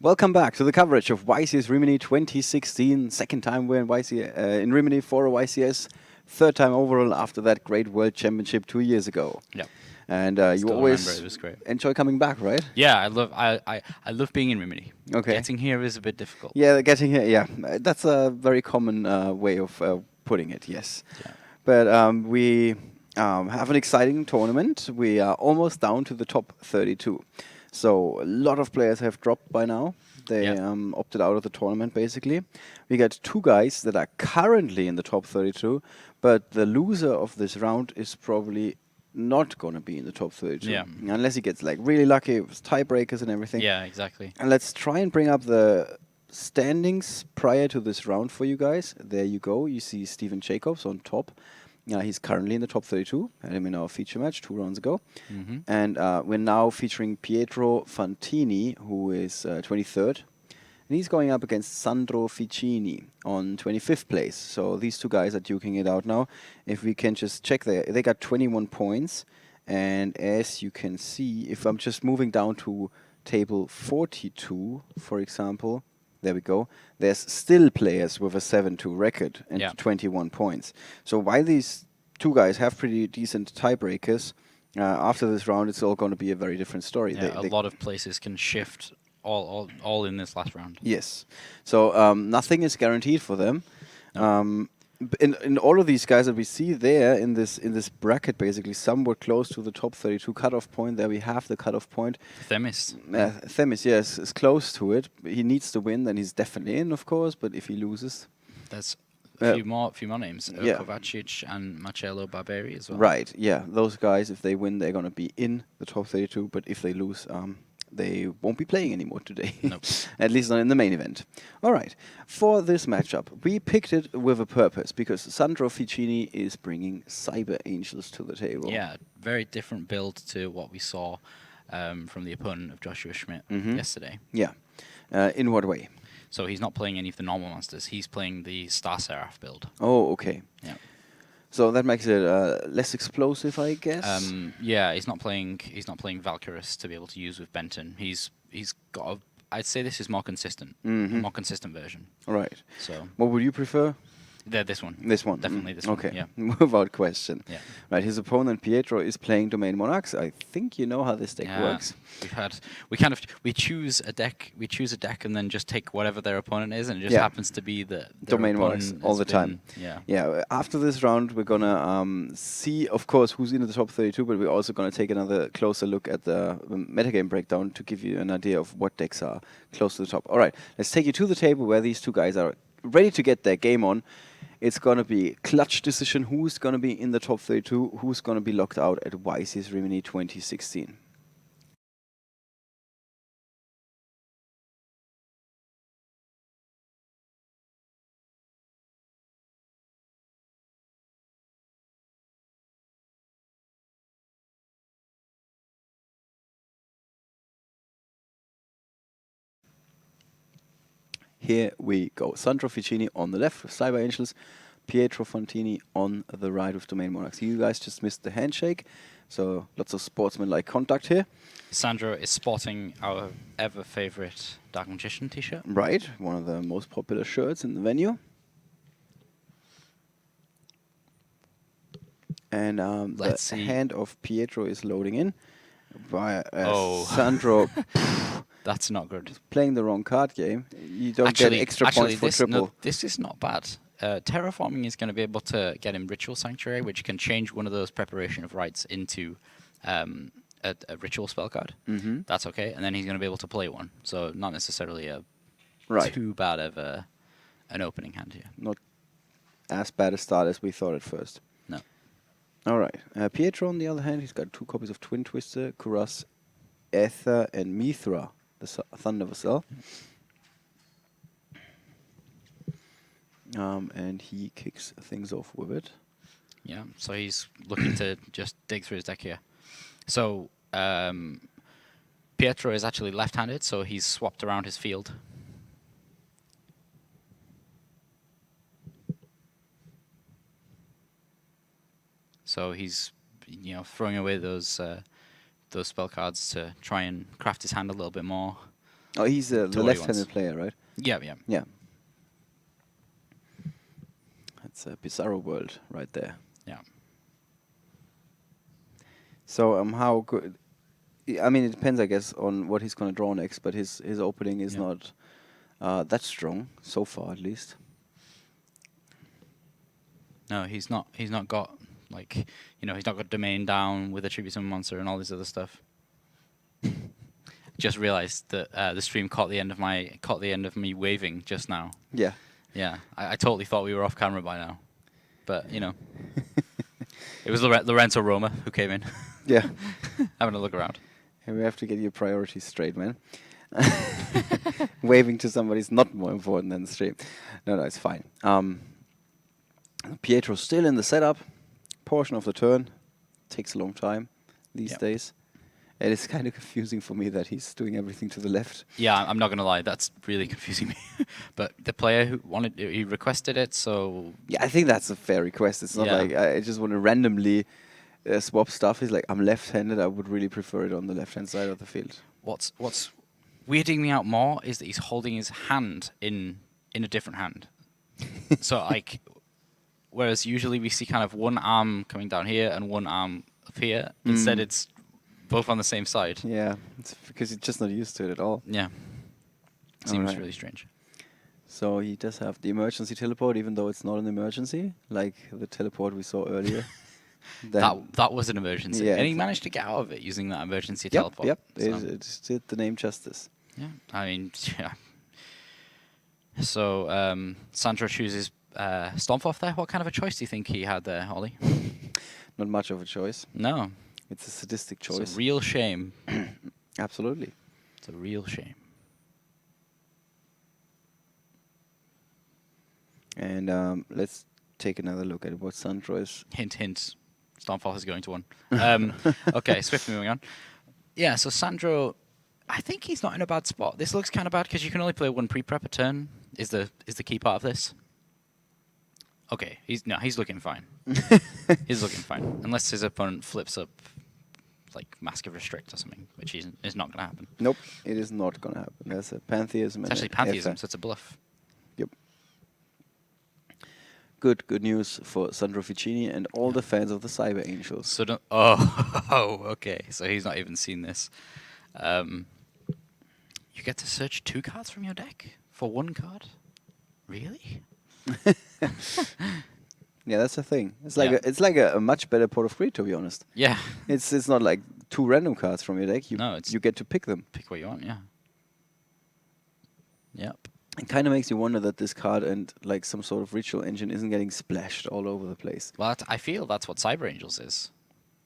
Welcome back to the coverage of YCS Rimini 2016. Second time we're in Rimini for a YCS. Third time overall after that great World Championship 2 years ago. Yeah. And you Still always remember it was great. enjoy coming back, right? Yeah, I love being in Rimini. Okay. Getting here is a bit difficult. Yeah, getting here, yeah. That's a very common way of putting it, yes. Yeah. But we have an exciting tournament. We are almost down to the top 32. So a lot of players have dropped by now. They opted out of the tournament, basically. We got two guys that are currently in the top 32, but the loser of this round is probably not going to be in the top 32. Yeah. Unless he gets like really lucky with tiebreakers and everything. Yeah, exactly. And let's try and bring up the standings prior to this round for you guys. There you go. You see Steven Jacobs on top. He's currently in the top 32. Had him in our feature match 2 rounds ago. Mm-hmm. And we're now featuring Pietro Fantini, who is 23rd. And he's going up against Sandro Ficini on 25th place. So these two guys are duking it out now. If we can just check they got 21 points. And as you can see, if I'm just moving down to table 42, for example, there we go. There's still players with a 7-2 record and 21 points. So while these two guys have pretty decent tiebreakers, after this round, it's all going to be a very different story. Yeah, a lot of places can shift all in this last round. Yes. So nothing is guaranteed for them. No. In all of these guys that we see there in this bracket, basically, some were close to the top 32 cutoff point. There we have the cutoff point. Themis. Themis, yes, is close to it. He needs to win, then he's definitely in, of course. But if he loses, there's a few more names. Kovacic and Marcello Barberi as well. Right. Yeah, those guys, if they win, they're gonna be in the top 32. But if they lose, they won't be playing anymore today. Nope. At least not in the main event. All right. For this matchup, we picked it with a purpose because Sandro Ficini is bringing Cyber Angels to the table. Yeah, very different build to what we saw from the opponent of Joshua Schmidt yesterday. Yeah. In what way? So he's not playing any of the normal monsters. He's playing the Star Seraph build. Oh, okay. Yeah. So that makes it less explosive, I guess. Yeah, he's not playing Valkyrus to be able to use with Benton. He's got I'd say this is more consistent, more consistent version. Right. So what would you prefer? This one. This one. Definitely this one. Okay. Yeah. Without question. Yeah. Right. His opponent Pietro is playing Domain Monarchs. I think you know how this deck works. We choose a deck and then just take whatever their opponent is, and it just happens to be the Domain Monarchs all the time. Yeah. Yeah. After this round, we're gonna see, of course, who's in the top 32, but we're also gonna take another closer look at the metagame breakdown to give you an idea of what decks are close to the top. All right. Let's take you to the table where these two guys are ready to get their game on. It's going to be clutch decision who's going to be in the top 32, who's going to be locked out at YCS Rimini 2016. Here we go. Sandro Ficini on the left with Cyber Angels, Pietro Fantini on the right with Domain Monarchs. You guys just missed the handshake, so lots of sportsmanlike contact here. Sandro is sporting our ever-favorite Dark Magician t-shirt. Right, one of the most popular shirts in the venue. And the hand of Pietro is loading in. Sandro... That's not good. Playing the wrong card game. You don't get extra points for triple. No, this is not bad. Terraforming is going to be able to get him Ritual Sanctuary, which can change one of those Preparation of Rites into a Ritual spell card. That's okay. And then he's going to be able to play one. So not necessarily too bad of an opening hand here. Not as bad a start as we thought at first. No. All right. Pietro, on the other hand, he's got 2 copies of Twin Twister, Kuras, Aether, and Mithra. The Thunder Vassal. And he kicks things off with it. Yeah, so he's looking to just dig through his deck here. So Pietro is actually left-handed, so he's swapped around his field. So he's throwing away those spell cards to try and craft his hand a little bit more Oh, he's the what he left-handed wants. player, right? Yeah, yeah. Yeah. That's a bizarro world right there. Yeah. So how good? I mean, it depends, I guess, on what he's going to draw next. But his opening is Yeah. not that strong so far, at least. No, he's not. He's not got like he's not got domain down with a tribute monster and all this other stuff. Just realised that the stream caught the end of me waving just now. Yeah. Yeah, I totally thought we were off camera by now, but it was Lorenzo Roma who came in. Yeah. Having a look around. Hey, we have to get your priorities straight, man. Waving to somebody is not more important than the stream. No, it's fine. Pietro still in the setup portion of the turn. Takes a long time these days. It is kind of confusing for me that he's doing everything to the left. Yeah, I'm not gonna lie, that's really confusing me. But the player who he requested it, so Yeah, I think that's a fair request. It's not like I just want to randomly swap stuff. He's like, I'm left-handed. I would really prefer it on the left-hand side of the field. What's weirding me out more is that he's holding his hand in a different hand. So like, whereas usually we see kind of one arm coming down here and one arm up here. Instead, it's both on the same side. Yeah, it's because he's just not used to it at all. Yeah, seems really strange. So he does have the emergency teleport, even though it's not an emergency, like the teleport we saw earlier. That was an emergency, yeah, and he managed to get out of it using that emergency Yep, teleport. yep, So. it did the name justice. Yeah, I mean, yeah. So Sandro chooses Stormforth there. What kind of a choice do you think he had there, Ollie? Not much of a choice. No. It's a sadistic choice. It's a real shame. Absolutely. It's a real shame. And let's take another look at what Sandro is. Hint, hint. Stormforth is going to one. Okay, swiftly moving on. Yeah, so Sandro, I think he's not in a bad spot. This looks kind of bad because you can only play one pre-prep a turn. Is the key part of this? Okay, he's looking fine. He's looking fine, unless his opponent flips up like Mask of Restrict or something, which is not going to happen. Nope, it is not going to happen. There's a pantheism. It's actually pantheism, so it's a bluff. Yep. Good news for Sandro Ficini and all the fans of the Cyber Angels. So okay. So he's not even seen this. You get to search 2 cards from your deck for 1 card. Really? Yeah, that's the thing. It's like a much better Port of Greed, to be honest. Yeah. It's not like 2 random cards from your deck. You get to pick them. Pick what you want. Yeah. Yep. It kind of makes you wonder that this card and like some sort of ritual engine isn't getting splashed all over the place. Well, I feel that's what Cyber Angels is.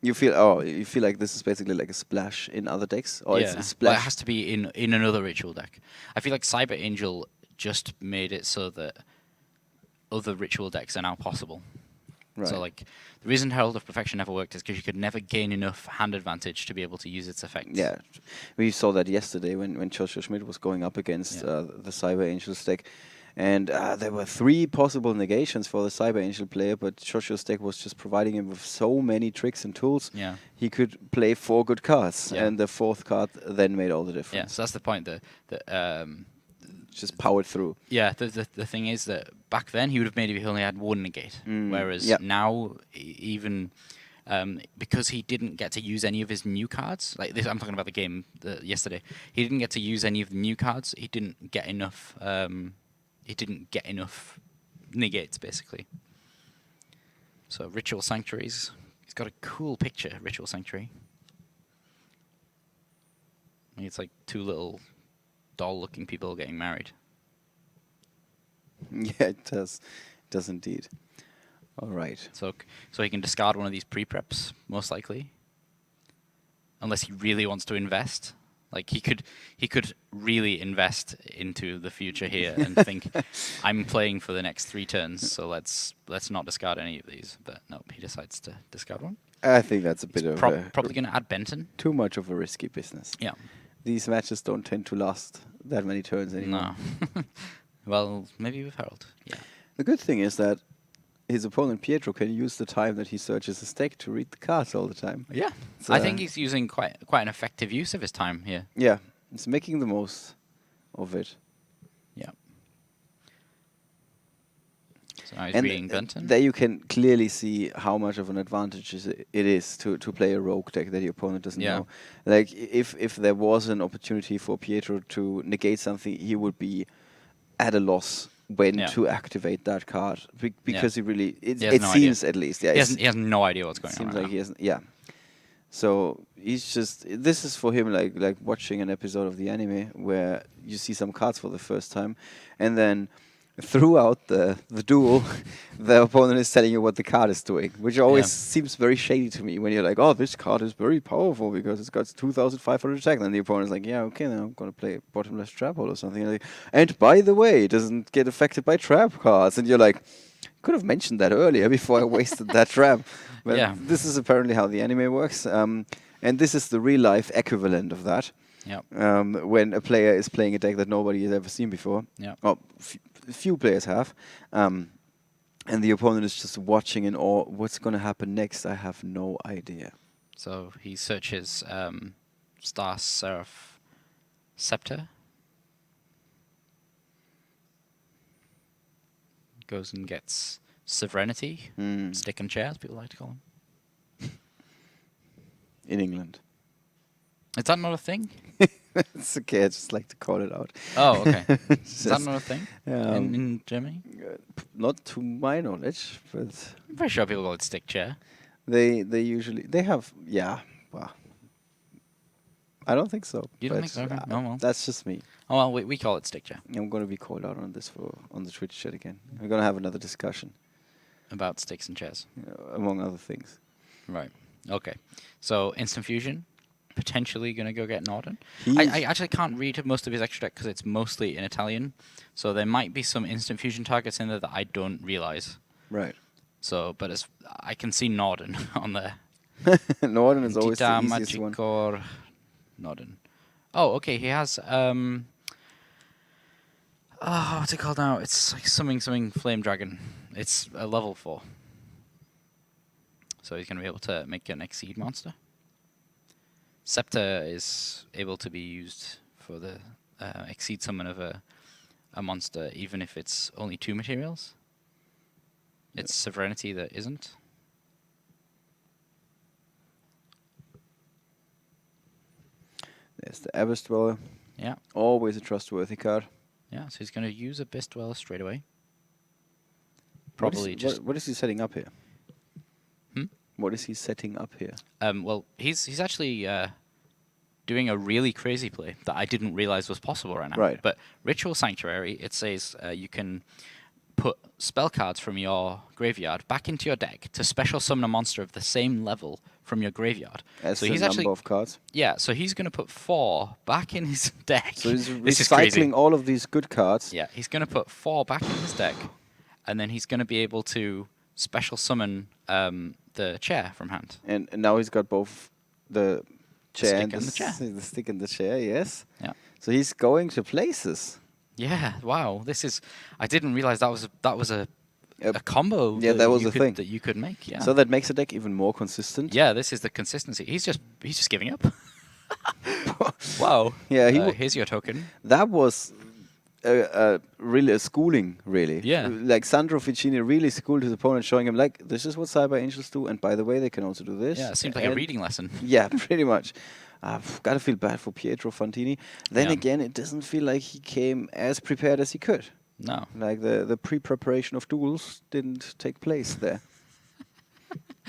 You feel like this is basically like a splash in other decks, or it's a splash. Well, it has to be in another ritual deck. I feel like Cyber Angel just made it so that other ritual decks are now possible. Right. So like the reason Herald of Perfection never worked is because you could never gain enough hand advantage to be able to use its effects. Yeah, we saw that yesterday when Joshua Schmidt was going up against the Cyber Angels deck. And there were 3 possible negations for the Cyber Angel player, but Joshua's deck was just providing him with so many tricks and tools. Yeah. He could play 4 good cards, and the 4th card then made all the difference. Yeah, so that's the point. Just powered through. Yeah, the thing is that back then he would have maybe only had 1 negate, whereas now even because he didn't get to use any of his new cards, like this, I'm talking about the game yesterday. He didn't get to use any of the new cards. He didn't get enough. He didn't get enough negates, basically. So Ritual Sanctuaries. He's got a cool picture, Ritual Sanctuary. I think it's like 2 little doll-looking people getting married. Yeah, it does. It does indeed. All right. So he can discard one of these pre-preps, most likely. Unless he really wants to invest. Like he could really invest into the future here and think, I'm playing for the next 3 turns, so let's not discard any of these. But no, he decides to discard one. I think that's a bit of probably going to add Benton. Too much of a risky business. Yeah. These matches don't tend to last that many turns anymore. No. Well, maybe with Herald. Yeah. The good thing is that his opponent Pietro can use the time that he searches his deck to read the cards all the time. Yeah. So I think he's using quite an effective use of his time here. Yeah, he's making the most of it. Yeah. So now he's And reading Benton. there you can clearly see how much of an advantage it is to play a rogue deck that your opponent doesn't Yeah. know. Like if there was an opportunity for Pietro to negate something, he would be at a loss when Yeah. to activate that card because he really He has it no seems at least he has no idea what's going on. seems Right like he hasn't. Yeah. So he's just. This is for him like watching an episode of the anime where you see some cards for the first time, and then throughout the duel, the opponent is telling you what the card is doing, which always seems very shady to me. When you're like, oh, this card is very powerful because it's got 2,500 attack, and the opponent's like, yeah, okay, then I'm gonna play bottomless trap hole or something. Like, and by the way, it doesn't get affected by trap cards, and you're like, could have mentioned that earlier before I wasted that trap. But Yeah. this is apparently how the anime works. And this is the real life equivalent of that. Yeah. When a player is playing a deck that nobody has ever seen before. Yeah. Or few players have. And the opponent is just watching in awe. What's going to happen next? I have no idea. So he searches Star Seraph Scepter. Goes and gets Sovereignty, stick and chair, as people like to call him. In England. Is that not a thing? It's okay, I just like to call it out. Oh, okay. Is that not a thing in Germany? Not to my knowledge, but I'm pretty sure people call it stick chair. they usually have well, I don't think so. You don't but think so? Okay. No, well. That's just me. Oh, well, we call it stick chair. I'm going to be called out on this on the Twitch chat again. We're going to have another discussion About sticks and chairs. among other things. Right. Okay. So instant fusion, potentially going to go get Norden. He's- I actually can't read most of his extra deck because it's mostly in Italian. So there might be some instant fusion targets in there that I don't realize. Right. So, but I can see Norden on there. Norden is always the Entità easiest one. Magicor Norden. Oh, okay. He has what's it called now? It's like something Flame Dragon. It's a level 4. So he's going to be able to make an Exceed monster. Scepter is able to be used for the Exceed summon of a monster, even if it's only 2 materials. It's Sovereignty that isn't. There's the Abyss Dweller. Yeah. Always a trustworthy card. Yeah, so he's going to use Abyss Dweller straight away. What Probably is, just... what is he setting up here? Hmm? What is he setting up here? Well, he's actually doing a really crazy play that I didn't realize was possible right now. Right. But Ritual Sanctuary, it says you can put spell cards from your graveyard back into your deck to special summon a monster of the same level from your graveyard. As so the he's number actually of cards. Yeah, so he's going to put 4 back in his deck. So he's This is crazy. recycling all of these good cards. Yeah, he's going to put 4 back in his deck, and then he's going to be able to special summon the chair from hand. And now he's got both the chair stick and and the chair. The stick and the chair, yes. Yeah. So he's going to places. Yeah, wow. This is... I didn't realize that was a combo Yeah, that was you a could, thing. that you could make. Yeah. So that makes the deck even more consistent. Yeah, this is the consistency. He's just giving up. Wow. Yeah, here's your token. that was really a schooling, really. Yeah. Like Sandro Ficini really schooled his opponent, showing him like, this is what Cyber Angels do, and by the way, they can also do this. Yeah, it seems like a And- reading lesson. Yeah, pretty much. I've got to feel bad for Pietro Fantini. Then Yeah. again, it doesn't feel like he came as prepared as he could. No. Like the pre-preparation of duels didn't take place there.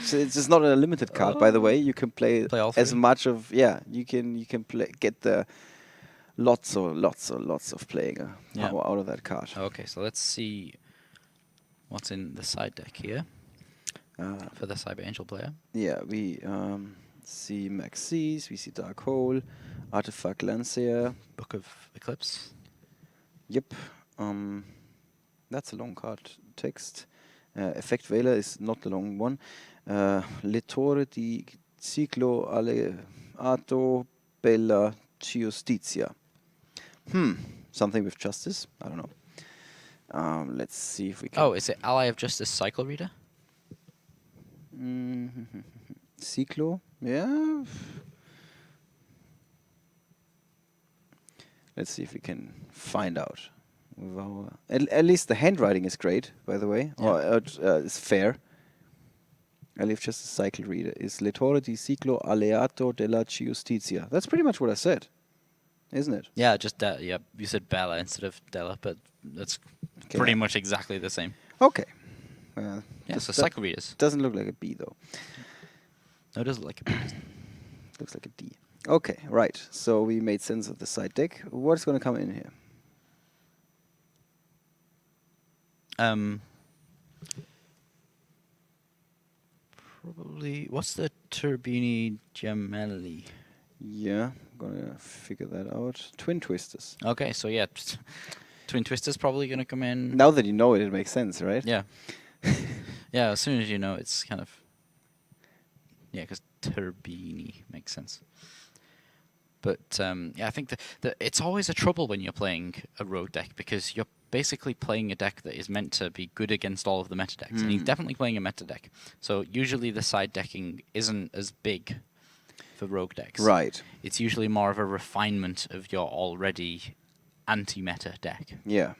So it's just not a limited card, by the way. You can play Play all as 3? much of You can play get the lots of playing power out of that card. Okay, so let's see what's in the side deck here for the Cyber Angel player. Yeah, we see Maxis, we see Dark Hole, Artifact Lancier. Book of Eclipse. Yep. That's a long card text. Effect Veiler is not the long one. Lettore di ciclo alleato bella giustizia. Something with justice? I don't know. Let's see if we can. Oh, is it Ally of Justice Cycle Reader? Ciclo? Yeah. Let's see if we can find out. With our at least the handwriting is great, by the way. Yeah. Or it's fair. I live just a cycle reader. Is lettore di ciclo alleato della giustizia. That's pretty much what I said, isn't it? Yeah, just yeah. You said Bella instead of Della, but that's pretty much exactly the same. Okay. Yeah, so cycle readers. Doesn't look like a B though. No, it doesn't look like a B. Looks like a D. Okay, right. So we made sense of the side deck. What's going to come in here? Probably. What's the Turbini Gemelli? Yeah, I'm gonna figure that out. Twin twisters. Okay, so yeah, Twin Twister's probably gonna come in. Now that you know it, it makes sense, right? Yeah. Yeah, as soon as you know, it's kind of. Yeah, because Turbini makes sense. But yeah, I think that it's always a trouble when you're playing a rogue deck because you're basically playing a deck that is meant to be good against all of the meta decks, and he's definitely playing a meta deck. So usually the side decking isn't as big for rogue decks. Right. It's usually more of a refinement of your already anti-meta deck. Yeah.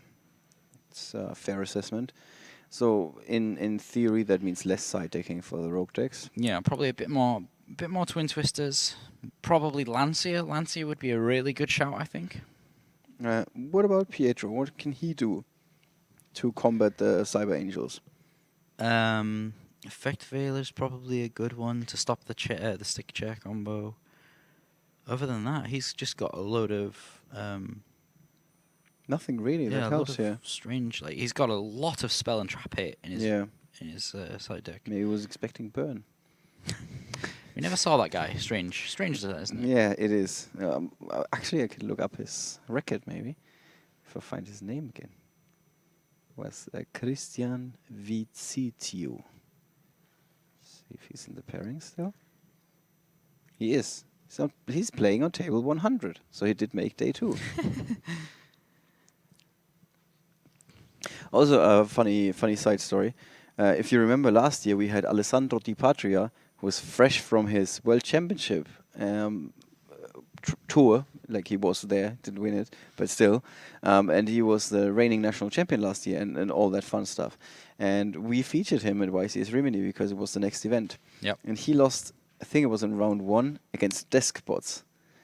It's a fair assessment. So in theory, that means less side decking for the rogue decks. Yeah, probably a bit more Twin Twisters. Probably Lancia. Lancia would be a really good shout, I think. What about Pietro? What can he do to combat the Cyber Angels? Effect Veiler's probably a good one to stop the stick chair combo. Other than that, he's just got a load of Nothing really that helps here. Strange, like he's got a lot of spell and trap hit in his side deck. Maybe he was expecting burn. We never saw that guy. Strange is that, isn't it? Yeah, it is. Actually, I could look up his record maybe if I find his name again. Was Christian Vizitio. See if he's in the pairing still. He is. He's playing on table 100, so he did make day 2. Also, a funny side story. If you remember last year, we had Alessandro Di Patria, who was fresh from his World Championship tour. Like he was there, didn't win it, but still. And he was the reigning national champion last year and all that fun stuff. And we featured him at YCS Rimini because it was the next event. Yep. And he lost, I think it was in round 1, against Deskbots.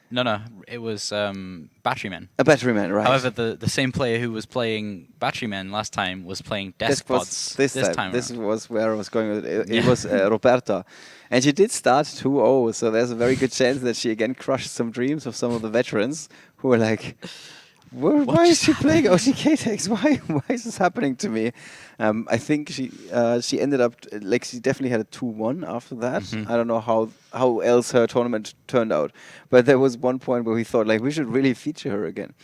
No, it was Batterymen. A Batteryman, right. However, the same player who was playing Batterymen last time was playing Deskbots this time. This was where I was going with it. It was Roberta. And she did start 2-0, so there's a very good chance that she again crushed some dreams of some of the veterans who were like, why is she playing OTK decks? Why is this happening to me? I think she ended up, like she definitely had a 2-1 after that. Mm-hmm. I don't know how else her tournament turned out. But there was one point where we thought like we should really feature her again.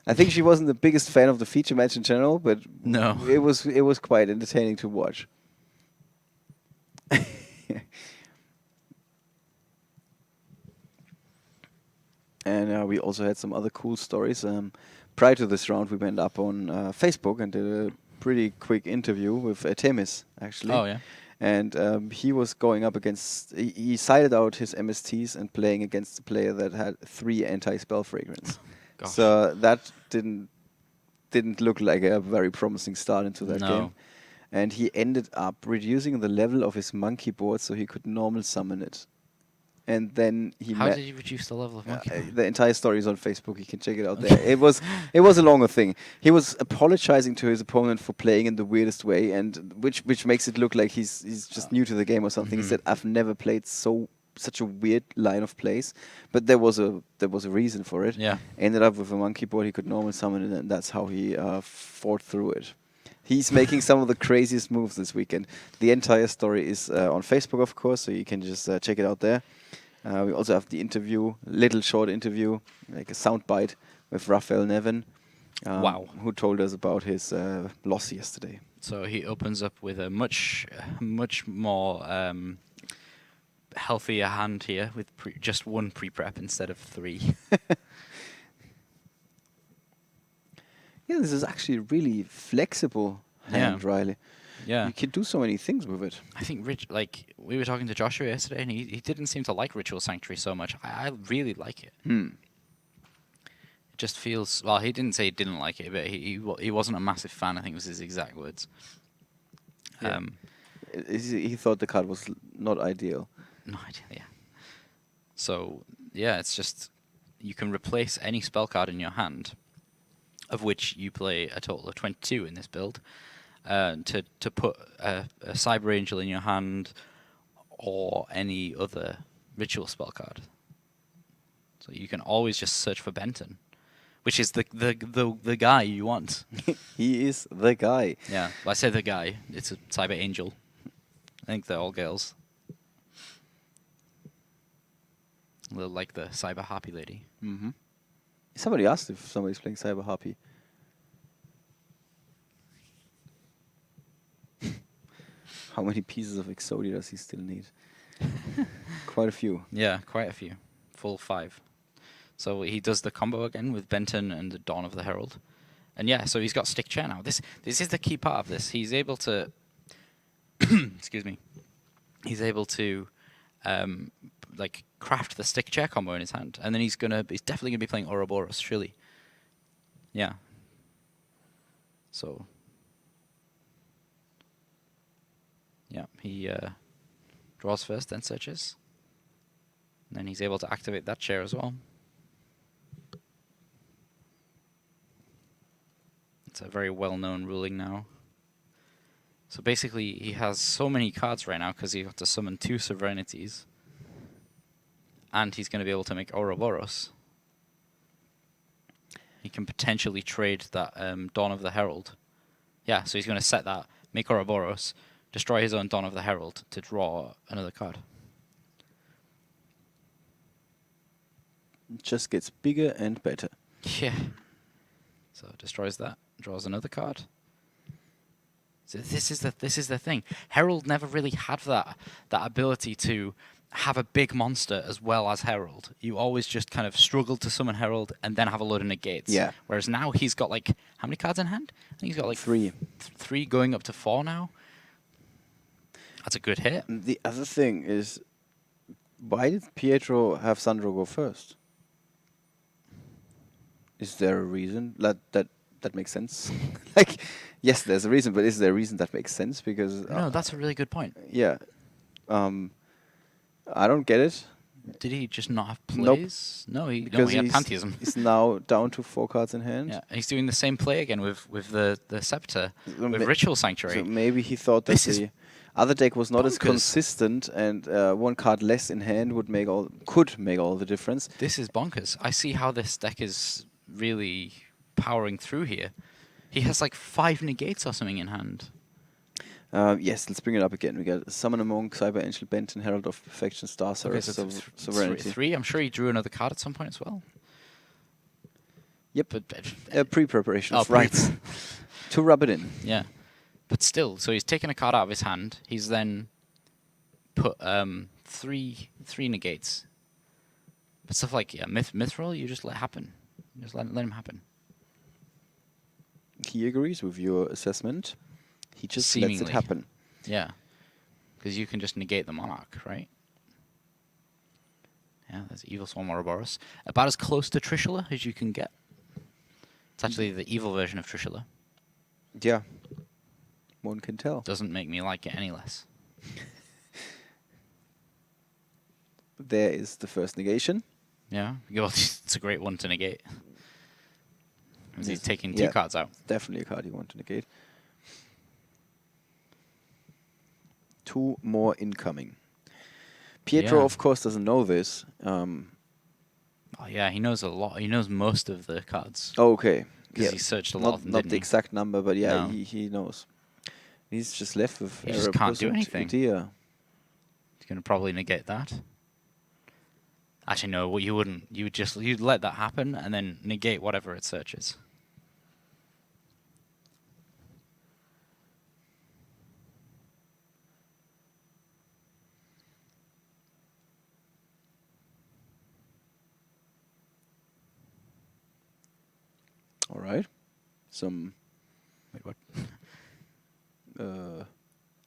I think she wasn't the biggest fan of the feature match in general, but no, it was quite entertaining to watch. And we also had some other cool stories. Prior to this round, we went up on Facebook and did a pretty quick interview with Temis, actually. Oh, yeah. And he was going up against... He sided out his MSTs and playing against a player that had 3 anti-spell fragrance. Gosh. So that didn't look like a very promising start into that game. And he ended up reducing the level of his monkey board so he could normal summon it. And then he How did he reduce the level of monkey? the entire story is on Facebook. You can check it out there. It was a longer thing. He was apologizing to his opponent for playing in the weirdest way, and which makes it look like he's just new to the game or something. He said, "I've never played such a weird line of plays," but there was a reason for it. Yeah. Ended up with a monkey board. He could normal summon it, and that's how he fought through it. He's making some of the craziest moves this weekend. The entire story is on Facebook, of course, so you can just check it out there. We also have the interview, little short interview, like a soundbite with Raphael Nevin, who told us about his loss yesterday. So he opens up with a much more healthier hand here with just 1 pre-prep instead of 3. Yeah, this is actually really flexible hand, Riley. Yeah. You can do so many things with it. I think like we were talking to Joshua yesterday, and he didn't seem to like Ritual Sanctuary so much. I really like it. It just feels... Well, he didn't say he didn't like it, but he wasn't a massive fan, I think was his exact words. Yeah. He thought the card was not ideal. No idea, yeah. So, yeah, it's just... You can replace any spell card in your hand, of which you play a total of 22 in this build, to put a Cyber Angel in your hand or any other ritual spell card. So you can always just search for Benton, which is the guy you want. He is the guy. Yeah, well, I say the guy. It's a Cyber Angel. I think they're all girls. A little like the Cyber Harpy lady. Mm-hmm. Somebody asked if somebody's playing Cyber Harpy. How many pieces of Exodia does he still need? Quite a few. Yeah, quite a few. Full 5. So he does the combo again with Benton and the Dawn of the Herald. And yeah, so he's got Stick Chair now. This is the key part of this. He's able to... excuse me. He's able to like craft the Stick Chair combo in his hand. And then he's definitely going to be playing Ouroboros, surely. Yeah. So... Yeah, he draws first, then searches. And then he's able to activate that chair as well. It's a very well-known ruling now. So basically, he has so many cards right now because he got to summon 2 Sovereignities. And he's going to be able to make Ouroboros. He can potentially trade that Dawn of the Herald. Yeah, so he's going to set that, make Ouroboros, destroy his own Dawn of the Herald to draw another card. It just gets bigger and better. Yeah. So destroys that, draws another card. So this is the thing. Herald never really had that ability to have a big monster as well as Herald. You always just kind of struggled to summon Herald and then have a load of negates. Yeah. Whereas now he's got like how many cards in hand? I think he's got like 3. 3 going up to 4 now. That's a good hit. The other thing is, why did Pietro have Sandro go first? Is there a reason that makes sense? Like, yes, there's a reason, but is there a reason that makes sense? Because No, that's a really good point. yeah, I don't get it. Did he just not have Nope. plays? No, he Because had Pantheism. he's now down to 4 cards in hand. Yeah, he's doing the same play again with the Scepter, So with Ritual Sanctuary. So maybe he thought that This is the other deck was not as bonkers. consistent, and 1 card less in hand could make all the difference. This is bonkers. I see how this deck is really powering through here. He has like 5 negates or something in hand. Yes, let's bring it up again. We got Summon a Monk, Cyber Angel, Benton, Herald of Perfection, Star Okay, Seraph, so Sovereignty. 3. I'm sure he drew another card at some point as well. Yep. But Pre-preparation Oh, of rights to rub it in. yeah. But still, so he's taken a card out of his hand. He's then put 3 negates. But stuff like Mithril, you just let happen. Just let him happen. He agrees with your assessment. He just lets Seemingly. it happen. Yeah. Because you can just negate the Monarch, right? Yeah, there's Evil Swarm Ouroboros. About as close to Trishula as you can get. It's actually the evil version of Trishula. Yeah. One can tell. Doesn't make me like it any less. There is the first negation. Yeah, it's a great one to negate. He's Yes. taking 2 cards out. Definitely a card you want to negate. 2 more incoming. Pietro, Yeah. of course, doesn't know this. Oh yeah, he knows a lot. He knows most of the cards Okay. because he searched a lot of them. Not Didn't the he? exact number, but yeah, No. he knows. He's just left with He just can't do anything. Idea. He's gonna probably negate that. Actually, no. Well, you wouldn't. You'd let that happen and then negate whatever it searches. All right. Some Wait, what?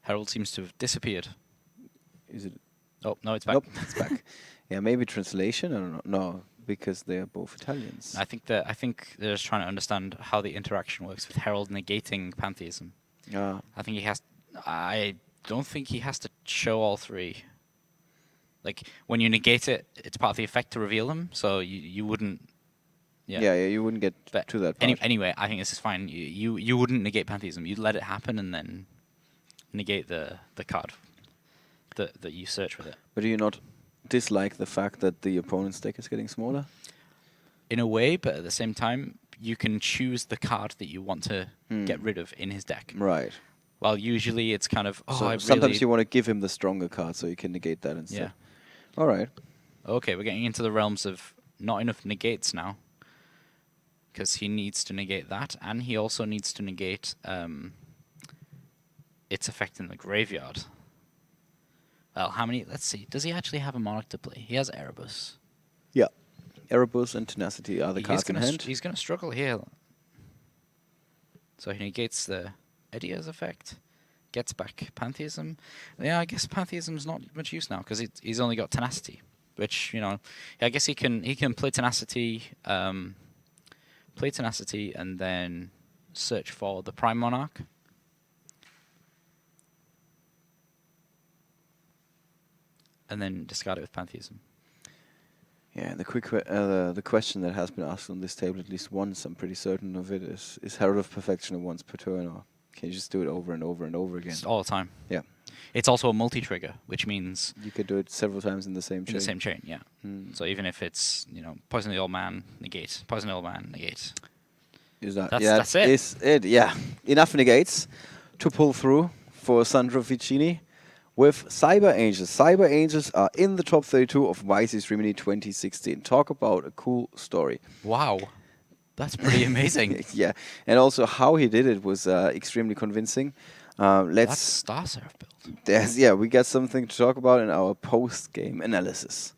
Herald seems to have disappeared. is it? Oh no, it's back. Nope, it's back. Yeah, maybe translation. I don't know. No, because they are both Italians. I think they're just trying to understand how the interaction works with Herald negating pantheism. Yeah. I think he has. I don't think he has to show all three. Like when you negate it, it's part of the effect to reveal them. So you wouldn't. Yeah, you wouldn't get But to that part. anyway, I think this is fine. You wouldn't negate pantheism. You'd let it happen and then negate the card that you search with it. But do you not dislike the fact that the opponent's deck is getting smaller? In a way, but at the same time, you can choose the card that you want to get rid of in his deck. Right. Well, usually it's kind of, So sometimes you want to give him the stronger card so you can negate that instead. Yeah. All right. Okay, we're getting into the realms of not enough negates now. Because he needs to negate that, and he also needs to negate its effect in the graveyard. Well, how many? Let's see. Does he actually have a Monarch to play? He has Erebus. Yeah. Erebus and Tenacity are the cards in hand. He's going to struggle here. So he negates the Edia's effect, gets back Pantheism. Yeah, I guess Pantheism's not much use now because he's only got Tenacity, which, you know, I guess he can play Tenacity. Play Tenacity and then search for the Prime Monarch. And then discard it with Pantheism. Yeah, the question that has been asked on this table at least once, I'm pretty certain of it, is Herald of Perfection a once per turn, or can you just do it over and over and over again? Just all the time. Yeah. It's also a multi-trigger, which means... You could do it several times in the same chain. In the same chain, yeah. So even if it's, you know, Poison the Old Man, negate. Poison the Old Man, negate. That's it. Is it, yeah. Enough negates to pull through for Sandro Ficini with Cyber Angels. Cyber Angels are in the top 32 of YCS Rimini 2016. Talk about a cool story. Wow. That's pretty amazing. Yeah. And also how he did it was extremely convincing. That's Star Seraph build. We got something to talk about in our post-game analysis.